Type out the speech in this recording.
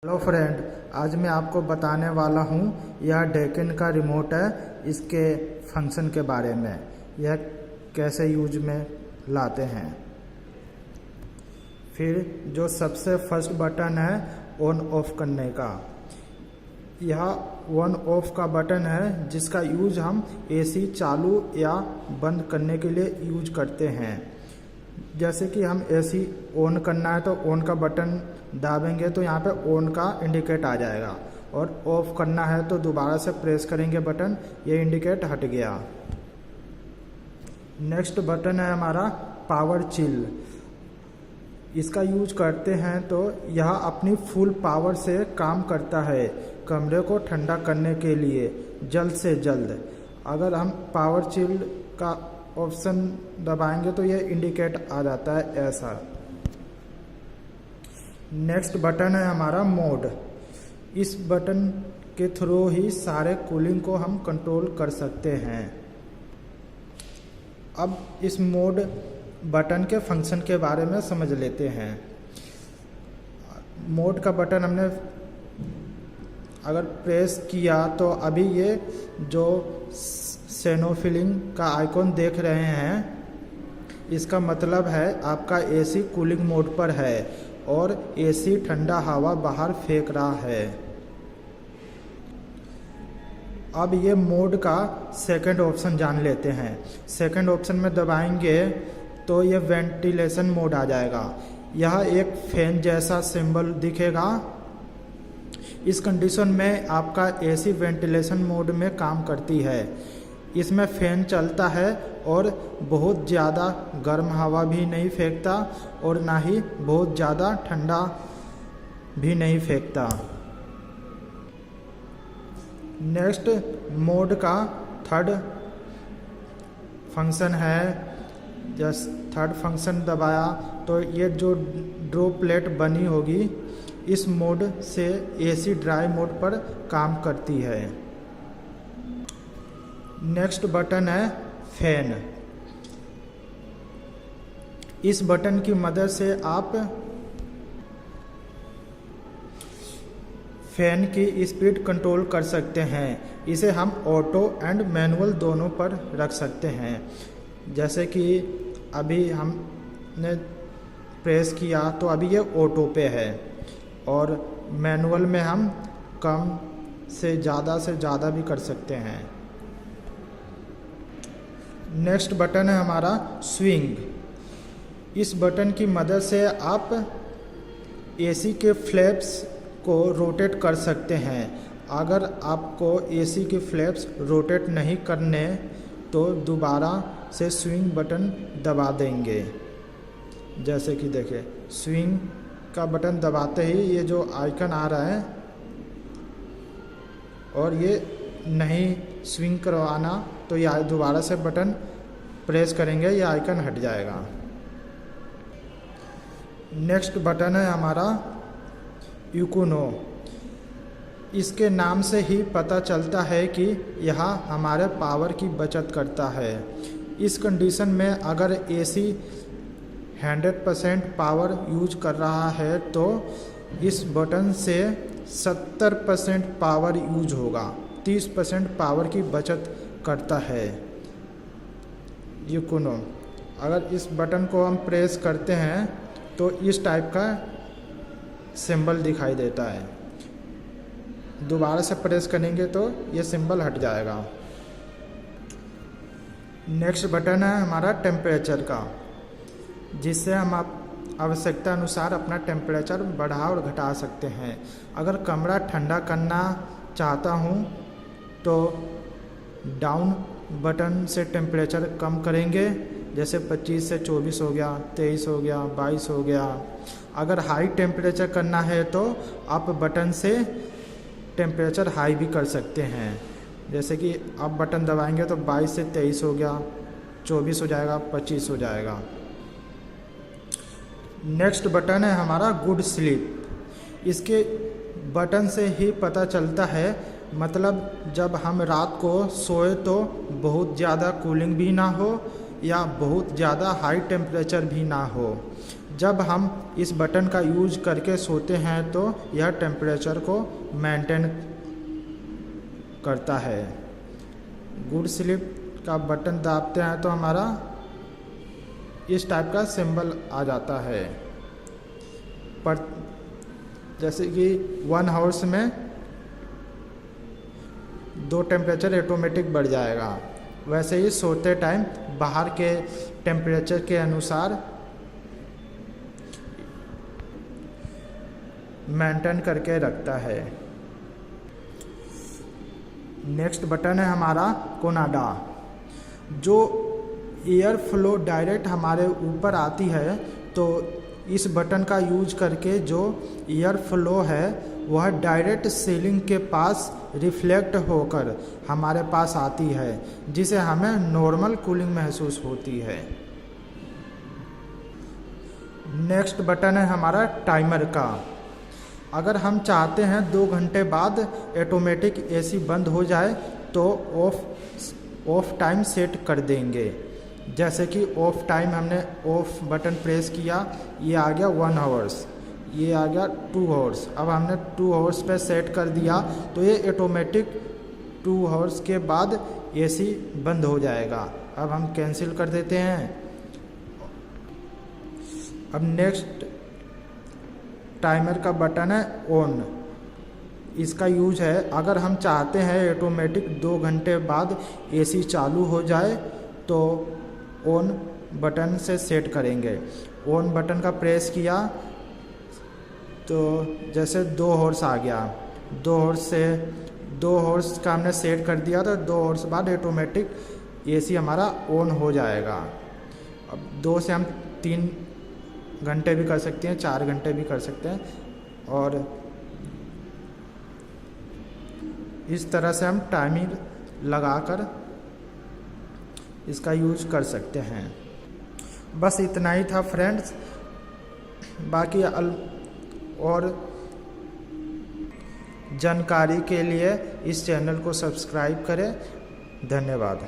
Hello friend, आज मैं आपको बताने वाला हूँ यह डेकिन का रिमोट है। इसके फंक्शन के बारे में, यह कैसे यूज में लाते हैं। फिर जो सबसे फर्स्ट बटन है ऑन ऑफ करने का, यह ऑन ऑफ का बटन है जिसका यूज हम एसी चालू या बंद करने के लिए यूज करते हैं। जैसे कि हम एसी ऑन करना है तो ऑन का बटन दाबेंगे तो यहाँ पे ऑन का इंडिकेट आ जाएगा, और ऑफ करना है तो दोबारा से प्रेस करेंगे बटन, ये इंडिकेट हट गया। नेक्स्ट बटन है हमारा पावर चिल। इसका यूज करते हैं तो यह अपनी फुल पावर से काम करता है कमरे को ठंडा करने के लिए जल्द से जल्द। अगर हम पावर चिल का ऑप्शन दबाएंगे तो यह इंडिकेट आ जाता है ऐसा। नेक्स्ट बटन है हमारा मोड। इस बटन के थ्रू ही सारे कूलिंग को हम कंट्रोल कर सकते हैं। अब इस मोड बटन के फंक्शन के बारे में समझ लेते हैं। मोड का बटन हमने अगर प्रेस किया तो अभी ये जो सेनोफिलिंग का आइकॉन देख रहे हैं, इसका मतलब है आपका एसी कूलिंग मोड पर है और एसी ठंडा हवा बाहर फेंक रहा है। अब ये मोड का सेकंड ऑप्शन जान लेते हैं। सेकंड ऑप्शन में दबाएंगे तो ये वेंटिलेशन मोड आ जाएगा। यह एक फैन जैसा सिंबल दिखेगा। इस कंडीशन में आपका एसी वेंटिलेशन मोड में काम करती है। इसमें फैन चलता है और बहुत ज़्यादा गर्म हवा भी नहीं फेंकता और ना ही बहुत ज़्यादा ठंडा भी नहीं फेंकता। नेक्स्ट मोड का थर्ड फंक्शन है। जस्ट थर्ड फंक्शन दबाया तो ये जो ड्रॉपलेट बनी होगी इस मोड से एसी ड्राई मोड पर काम करती है। नेक्स्ट बटन है फैन। इस बटन की मदद से आप फैन की स्पीड कंट्रोल कर सकते हैं। इसे हम ऑटो एंड मैनुअल दोनों पर रख सकते हैं। जैसे कि अभी हमने प्रेस किया तो अभी ये ऑटो पे है, और मैनुअल में हम कम से ज़्यादा भी कर सकते हैं। नेक्स्ट बटन है हमारा स्विंग। इस बटन की मदद से आप एसी के फ्लैप्स को रोटेट कर सकते हैं। अगर आपको एसी के फ्लैप्स रोटेट नहीं करने तो दोबारा से स्विंग बटन दबा देंगे। जैसे कि देखिए, स्विंग का बटन दबाते ही ये जो आइकन आ रहा है, और ये नहीं स्विंग करवाना तो ये दोबारा से बटन प्रेस करेंगे, ये आइकन हट जाएगा। नेक्स्ट बटन है हमारा यूकोनो। इसके नाम से ही पता चलता है कि यह हमारे पावर की बचत करता है। इस कंडीशन में अगर एसी 100% पावर यूज कर रहा है तो इस बटन से 70% पावर यूज होगा। 30% पावर की बचत करता है यूकोनो। अगर इस बटन को हम प्रेस करते हैं तो इस टाइप का सिंबल दिखाई देता है। दोबारा से प्रेस करेंगे तो ये सिंबल हट जाएगा। नेक्स्ट बटन है हमारा टेम्परेचर का, जिससे हम आवश्यकता अनुसार अपना टेम्परेचर बढ़ा और घटा सकते हैं। अगर कमरा ठंडा करना चाहता हूँ तो डाउन बटन से टेम्परेचर कम करेंगे। जैसे 25 से 24 हो गया, 23 हो गया, 22 हो गया। अगर हाई टेम्परेचर करना है तो आप बटन से टेम्परेचर हाई भी कर सकते हैं। जैसे कि आप बटन दबाएंगे तो 22 से 23 हो गया, 24 हो जाएगा, 25 हो जाएगा। नेक्स्ट बटन है हमारा गुड स्लीप। इसके बटन से ही पता चलता है, मतलब जब हम रात को सोए तो बहुत ज़्यादा कूलिंग भी ना हो या बहुत ज़्यादा हाई टेम्परेचर भी ना हो। जब हम इस बटन का यूज करके सोते हैं तो यह टेम्परेचर को मेंटेन करता है। गुड स्लीप का बटन दाबते हैं तो हमारा इस टाइप का सिंबल आ जाता है। पर जैसे कि 1 आवर्स में 2 टेम्परेचर ऑटोमेटिक बढ़ जाएगा, वैसे ही सोते टाइम बाहर के टेम्परेचर के अनुसार मेंटेन करके रखता है। नेक्स्ट बटन है हमारा कोनाडा। जो एयर फ्लो डायरेक्ट हमारे ऊपर आती है तो इस बटन का यूज करके जो एयर फ्लो है वह डायरेक्ट सीलिंग के पास रिफ्लेक्ट होकर हमारे पास आती है, जिसे हमें नॉर्मल कूलिंग महसूस होती है। नेक्स्ट बटन है हमारा टाइमर का। अगर हम चाहते हैं 2 घंटे बाद ऑटोमेटिक एसी बंद हो जाए तो ऑफ टाइम सेट कर देंगे। जैसे कि ऑफ टाइम हमने ऑफ बटन प्रेस किया, ये आ गया 1 आवर्स, ये आ गया 2 आवर्स। अब हमने 2 आवर्स पे सेट कर दिया तो ये ऑटोमेटिक 2 आवर्स के बाद एसी बंद हो जाएगा। अब हम कैंसिल कर देते हैं। अब नेक्स्ट टाइमर का बटन है ऑन। इसका यूज है अगर हम चाहते हैं ऑटोमेटिक 2 घंटे बाद एसी चालू हो जाए तो ऑन बटन से सेट करेंगे। ऑन बटन का प्रेस किया तो जैसे 2 हॉर्स आ गया, 2 हॉर्स का हमने सेट कर दिया तो 2 हॉर्स बाद ऑटोमेटिक एसी हमारा ऑन हो जाएगा। अब 2 से हम 3 घंटे भी कर सकते हैं, 4 घंटे भी कर सकते हैं, और इस तरह से हम टाइमिंग लगाकर इसका यूज कर सकते हैं। बस इतना ही था फ्रेंड्स। बाकी और जानकारी के लिए इस चैनल को सब्सक्राइब करें। धन्यवाद।